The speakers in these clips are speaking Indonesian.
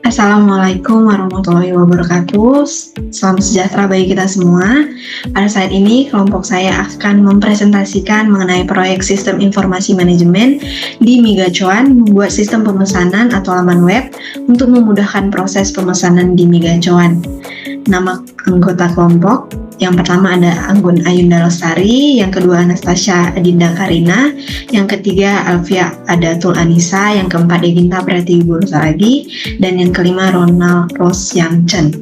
Assalamualaikum warahmatullahi wabarakatuh. Salam sejahtera bagi kita semua. Pada saat ini, kelompok saya akan mempresentasikan mengenai proyek sistem informasi manajemen di Migacuan, membuat sistem pemesanan atau laman web untuk memudahkan proses pemesanan di Migacuan. Nama anggota kelompok, yang pertama ada Anggun Ayunda Lestari, yang kedua Anastasia Adinda Karina, yang ketiga Alfia Adatul Anissa, yang keempat Deginta Pratiwi Bursalagi, dan yang kelima Ronald Rosyam Chen.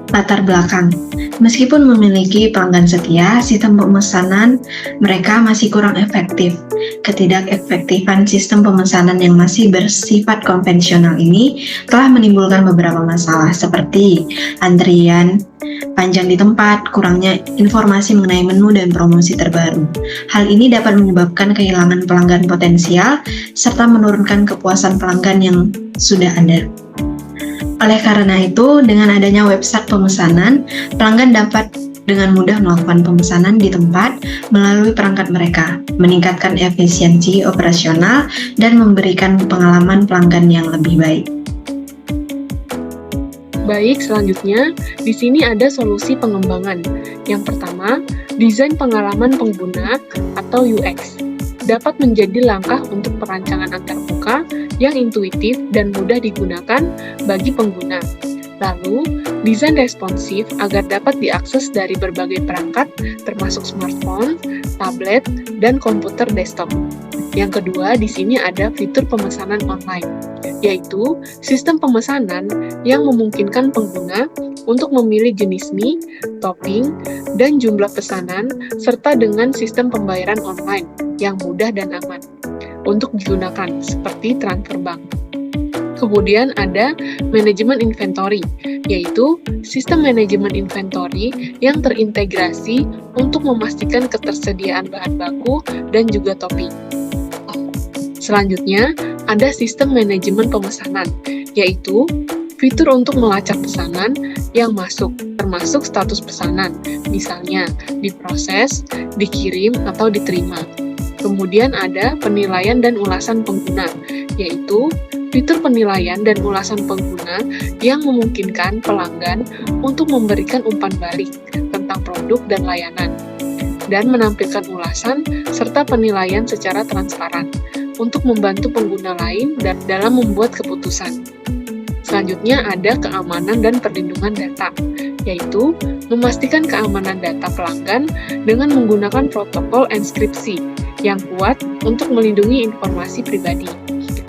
Latar belakang, meskipun memiliki pelanggan setia, sistem pemesanan mereka masih kurang efektif. Ketidakefektifan sistem pemesanan yang masih bersifat konvensional ini telah menimbulkan beberapa masalah seperti antrian panjang di tempat, kurangnya informasi mengenai menu dan promosi terbaru. Hal ini dapat menyebabkan kehilangan pelanggan potensial serta menurunkan kepuasan pelanggan yang sudah ada. Oleh karena itu, dengan adanya website pemesanan, pelanggan dapat dengan mudah melakukan pemesanan di tempat melalui perangkat mereka, meningkatkan efisiensi operasional, dan memberikan pengalaman pelanggan yang lebih baik. Baik, selanjutnya, di sini ada solusi pengembangan. Yang pertama, desain pengalaman pengguna atau UX. Dapat menjadi langkah untuk perancangan antarmuka yang intuitif dan mudah digunakan bagi pengguna. Lalu, desain responsif agar dapat diakses dari berbagai perangkat, termasuk smartphone, tablet, dan komputer desktop. Yang kedua, di sini ada fitur pemesanan online, yaitu sistem pemesanan yang memungkinkan pengguna untuk memilih jenis mie, topping, dan jumlah pesanan, serta dengan sistem pembayaran online yang mudah dan aman untuk digunakan, seperti transfer bank. Kemudian ada manajemen inventory, yaitu sistem manajemen inventory yang terintegrasi untuk memastikan ketersediaan bahan baku dan juga topping. Selanjutnya, ada sistem manajemen pemesanan, yaitu fitur untuk melacak pesanan yang masuk, termasuk status pesanan, misalnya diproses, dikirim, atau diterima. Kemudian ada penilaian dan ulasan pengguna, yaitu fitur penilaian dan ulasan pengguna yang memungkinkan pelanggan untuk memberikan umpan balik tentang produk dan layanan, dan menampilkan ulasan serta penilaian secara transparan untuk membantu pengguna lain dan dalam membuat keputusan. Selanjutnya ada keamanan dan perlindungan data, yaitu memastikan keamanan data pelanggan dengan menggunakan protokol enkripsi yang kuat untuk melindungi informasi pribadi.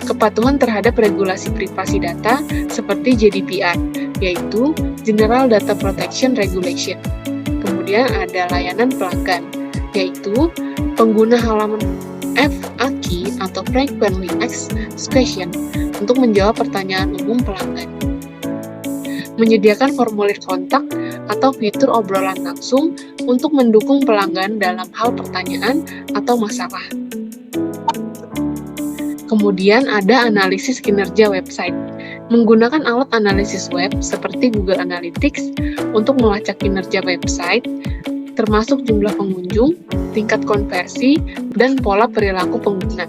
Kepatuhan terhadap regulasi privasi data seperti GDPR, yaitu General Data Protection Regulation. Kemudian ada layanan pelanggan, yaitu pengguna halaman FAQ atau Frequently Asked Questions untuk menjawab pertanyaan umum pelanggan. Menyediakan formulir kontak atau fitur obrolan langsung untuk mendukung pelanggan dalam hal pertanyaan atau masalah. Kemudian ada analisis kinerja website. Menggunakan alat analisis web seperti Google Analytics untuk melacak kinerja website, termasuk jumlah pengunjung, tingkat konversi, dan pola perilaku pengguna.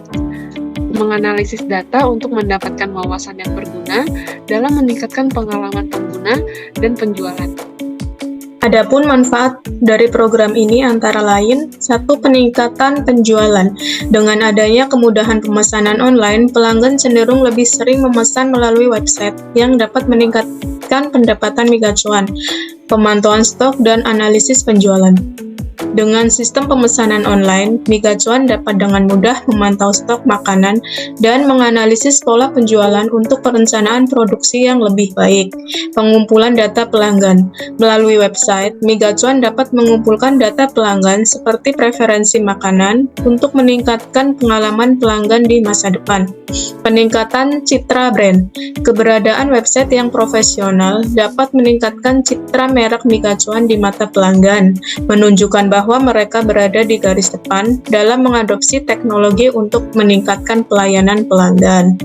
Menganalisis data untuk mendapatkan wawasan yang berguna dalam meningkatkan pengalaman pengguna dan penjualan. Adapun manfaat dari program ini antara lain, 1. Peningkatan penjualan. Dengan adanya kemudahan pemesanan online, pelanggan cenderung lebih sering memesan melalui website yang dapat meningkatkan pendapatan Migacuan, pemantauan stok, dan analisis penjualan. Dengan sistem pemesanan online, Migacuan dapat dengan mudah memantau stok makanan dan menganalisis pola penjualan untuk perencanaan produksi yang lebih baik. Pengumpulan data pelanggan. Melalui website, Migacuan dapat mengumpulkan data pelanggan seperti preferensi makanan untuk meningkatkan pengalaman pelanggan di masa depan. Peningkatan citra brand. Keberadaan website yang profesional dapat meningkatkan citra merek Migacuan di mata pelanggan, menunjukkan bahwa mereka berada di garis depan dalam mengadopsi teknologi untuk meningkatkan pelayanan pelanggan.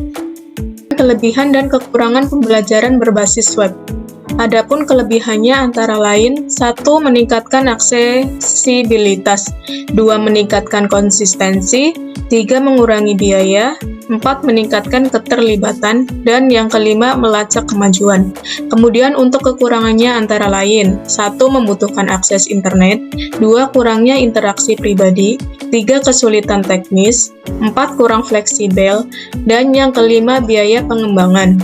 Kelebihan dan kekurangan pembelajaran berbasis web. Adapun kelebihannya antara lain, 1. Meningkatkan aksesibilitas, 2. Meningkatkan konsistensi, 3. Mengurangi biaya, 4. Meningkatkan keterlibatan, dan yang kelima, melacak kemajuan. Kemudian untuk kekurangannya antara lain, 1. Membutuhkan akses internet, 2. Kurangnya interaksi pribadi, 3. Kesulitan teknis, 4. Kurang fleksibel, dan yang kelima, biaya pengembangan.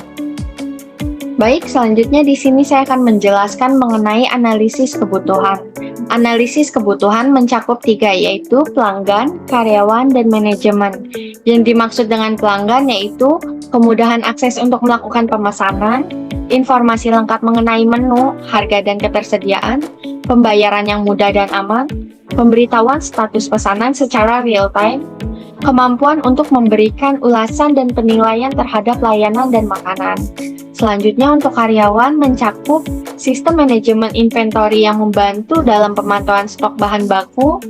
Baik, selanjutnya di sini saya akan menjelaskan mengenai analisis kebutuhan. Analisis kebutuhan mencakup 3, yaitu pelanggan, karyawan, dan manajemen. Yang dimaksud dengan pelanggan yaitu kemudahan akses untuk melakukan pemesanan, informasi lengkap mengenai menu, harga dan ketersediaan, pembayaran yang mudah dan aman, pemberitahuan status pesanan secara real-time, kemampuan untuk memberikan ulasan dan penilaian terhadap layanan dan makanan. Selanjutnya untuk karyawan mencakup sistem manajemen inventory yang membantu dalam pemantauan stok bahan baku,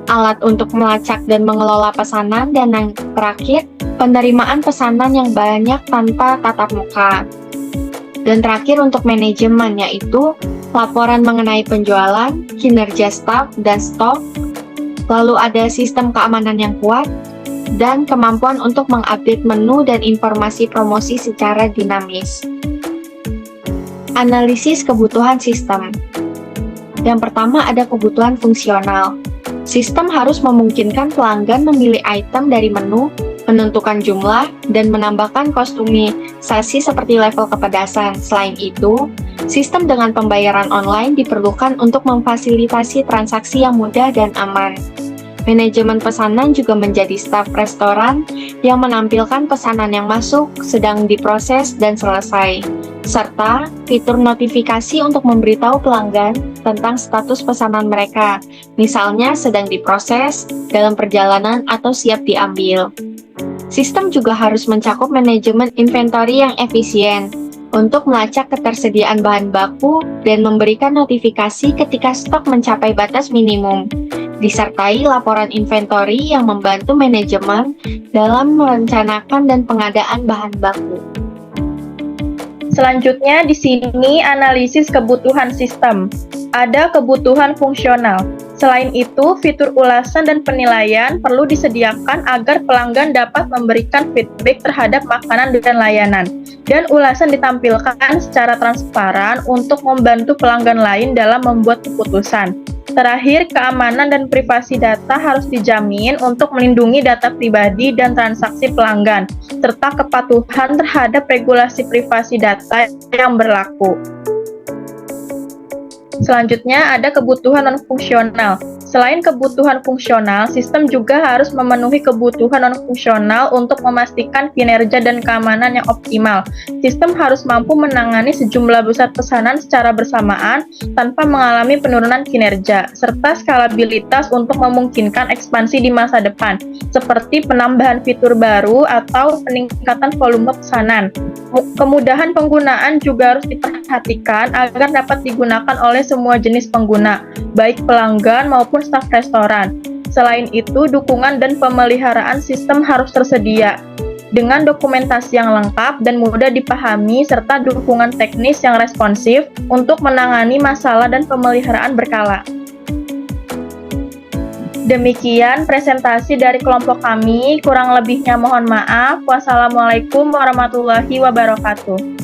alat untuk melacak dan mengelola pesanan, dan yang terakhir, penerimaan pesanan yang banyak tanpa tatap muka. Dan terakhir untuk manajemen yaitu laporan mengenai penjualan, kinerja staf, dan stok, lalu ada sistem keamanan yang kuat, dan kemampuan untuk mengupdate menu dan informasi promosi secara dinamis. Analisis kebutuhan sistem. Yang pertama ada kebutuhan fungsional. Sistem harus memungkinkan pelanggan memilih item dari menu, menentukan jumlah, dan menambahkan kostumisasi seperti level kepedasan. Selain itu, sistem dengan pembayaran online diperlukan untuk memfasilitasi transaksi yang mudah dan aman. Manajemen pesanan juga menjadi staf restoran yang menampilkan pesanan yang masuk, sedang diproses, dan selesai, serta fitur notifikasi untuk memberitahu pelanggan tentang status pesanan mereka, misalnya sedang diproses, dalam perjalanan, atau siap diambil. Sistem juga harus mencakup manajemen inventory yang efisien untuk melacak ketersediaan bahan baku dan memberikan notifikasi ketika stok mencapai batas minimum, disertai laporan inventory yang membantu manajemen dalam merencanakan dan pengadaan bahan baku. Selanjutnya di sini analisis kebutuhan sistem. Ada kebutuhan fungsional. Selain itu, fitur ulasan dan penilaian perlu disediakan agar pelanggan dapat memberikan feedback terhadap makanan dan layanan. Dan ulasan ditampilkan secara transparan untuk membantu pelanggan lain dalam membuat keputusan. Terakhir, keamanan dan privasi data harus dijamin untuk melindungi data pribadi dan transaksi pelanggan, serta kepatuhan terhadap regulasi privasi data yang berlaku. Selanjutnya ada kebutuhan non-fungsional. Selain kebutuhan fungsional, sistem juga harus memenuhi kebutuhan non-fungsional untuk memastikan kinerja dan keamanan yang optimal. Sistem harus mampu menangani sejumlah besar pesanan secara bersamaan tanpa mengalami penurunan kinerja, serta skalabilitas untuk memungkinkan ekspansi di masa depan, seperti penambahan fitur baru atau peningkatan volume pesanan. Kemudahan penggunaan juga harus diperhatikan agar dapat digunakan oleh semua jenis pengguna, baik pelanggan maupun staf restoran. Selain itu, dukungan dan pemeliharaan sistem harus tersedia dengan dokumentasi yang lengkap dan mudah dipahami serta dukungan teknis yang responsif untuk menangani masalah dan pemeliharaan berkala. Demikian presentasi dari kelompok kami, kurang lebihnya mohon maaf. Wassalamualaikum warahmatullahi wabarakatuh.